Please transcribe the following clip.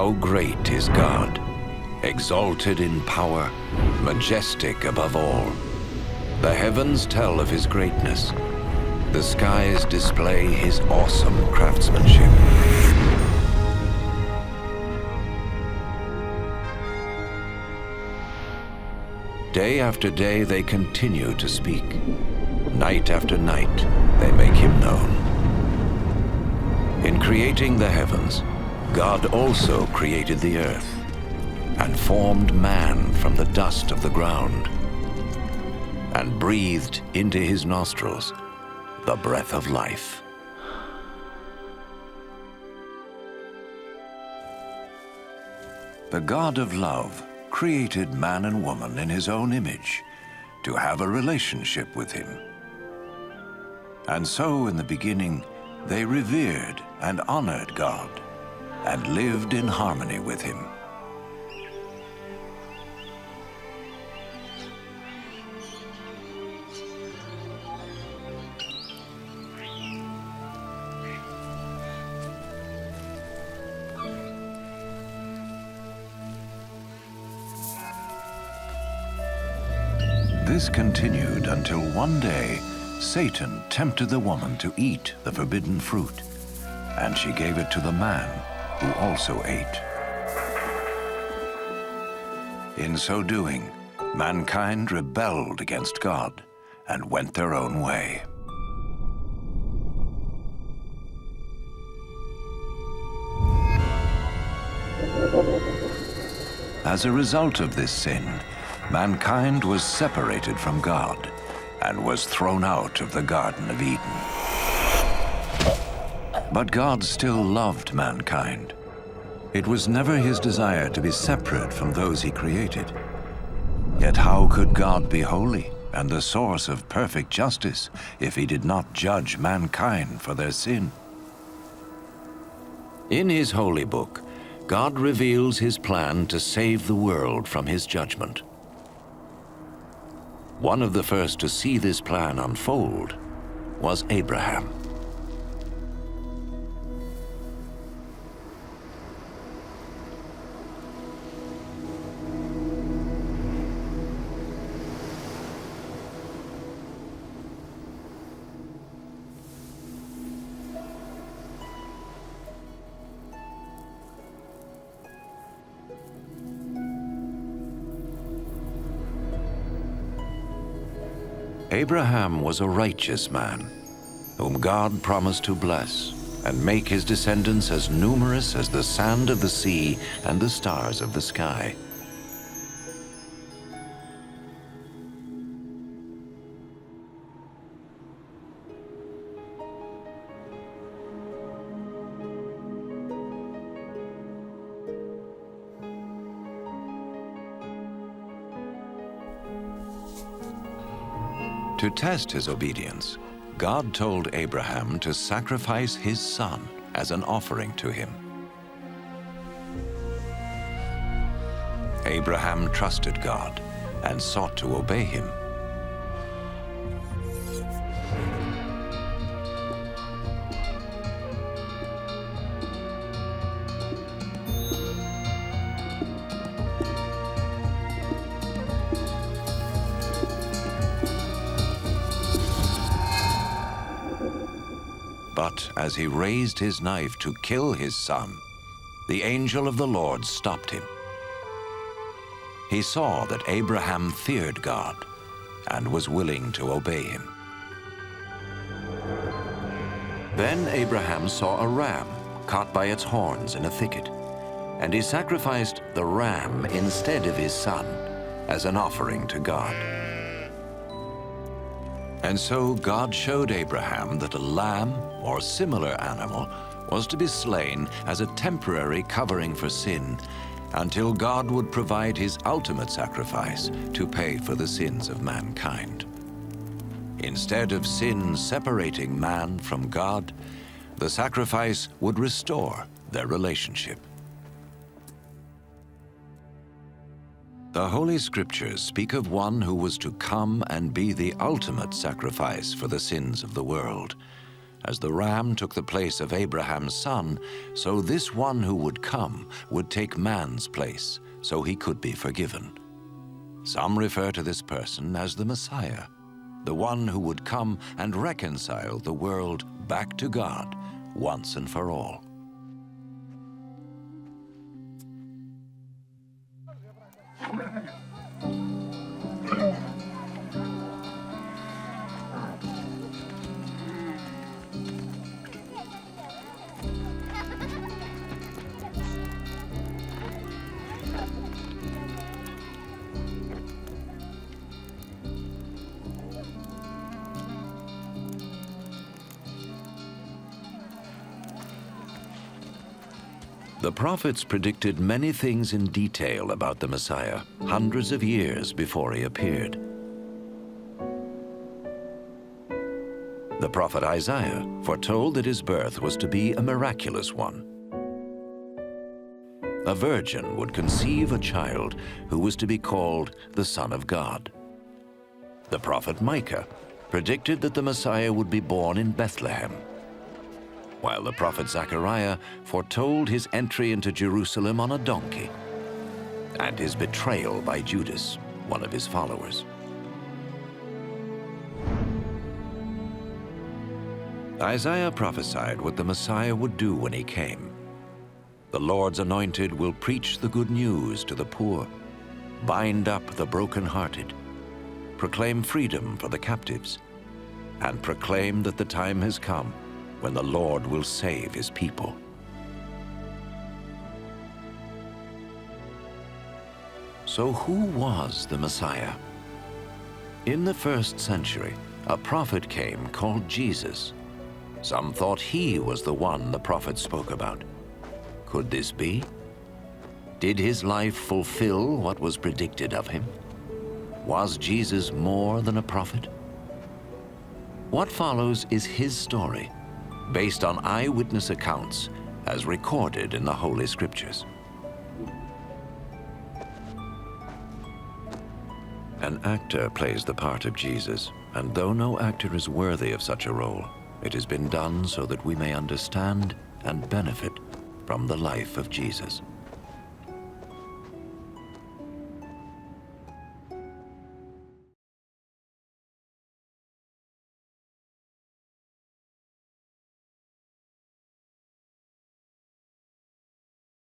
How great is God, exalted in power, majestic above all. The heavens tell of his greatness. The skies display his awesome craftsmanship. Day after day they continue to speak. Night after night they make him known. In creating the heavens, God also created the earth and formed man from the dust of the ground and breathed into his nostrils the breath of life. The God of love created man and woman in his own image to have a relationship with him. And so in the beginning, they revered and honored God and lived in harmony with him. This continued until one day, Satan tempted the woman to eat the forbidden fruit, and she gave it to the man, who also ate. In so doing, mankind rebelled against God and went their own way. As a result of this sin, mankind was separated from God and was thrown out of the Garden of Eden. But God still loved mankind. It was never his desire to be separate from those he created. Yet how could God be holy and the source of perfect justice if he did not judge mankind for their sin? In his holy book, God reveals his plan to save the world from his judgment. One of the first to see this plan unfold was Abraham. Abraham was a righteous man, whom God promised to bless and make his descendants as numerous as the sand of the sea and the stars of the sky. To test his obedience, God told Abraham to sacrifice his son as an offering to him. Abraham trusted God and sought to obey him. But as he raised his knife to kill his son, the angel of the Lord stopped him. He saw that Abraham feared God and was willing to obey him. Then Abraham saw a ram caught by its horns in a thicket, and he sacrificed the ram instead of his son as an offering to God. And so God showed Abraham that a lamb or similar animal was to be slain as a temporary covering for sin until God would provide his ultimate sacrifice to pay for the sins of mankind. Instead of sin separating man from God, the sacrifice would restore their relationship. The Holy Scriptures speak of one who was to come and be the ultimate sacrifice for the sins of the world, As the ram took the place of Abraham's son, so this one who would come would take man's place, so he could be forgiven. Some refer to this person as the Messiah, the one who would come and reconcile the world back to God once and for all. The prophets predicted many things in detail about the Messiah, hundreds of years before he appeared. The prophet Isaiah foretold that his birth was to be a miraculous one. A virgin would conceive a child who was to be called the Son of God. The prophet Micah predicted that the Messiah would be born in Bethlehem, while the prophet Zechariah foretold his entry into Jerusalem on a donkey and his betrayal by Judas, one of his followers. Isaiah prophesied what the Messiah would do when he came. The Lord's anointed will preach the good news to the poor, bind up the brokenhearted, proclaim freedom for the captives, and proclaim that the time has come when the Lord will save his people. So who was the Messiah? In the 1st century, a prophet came called Jesus. Some thought he was the one the prophet spoke about. Could this be? Did his life fulfill what was predicted of him? Was Jesus more than a prophet? What follows is his story, based on eyewitness accounts as recorded in the Holy Scriptures. An actor plays the part of Jesus, and though no actor is worthy of such a role, it has been done so that we may understand and benefit from the life of Jesus.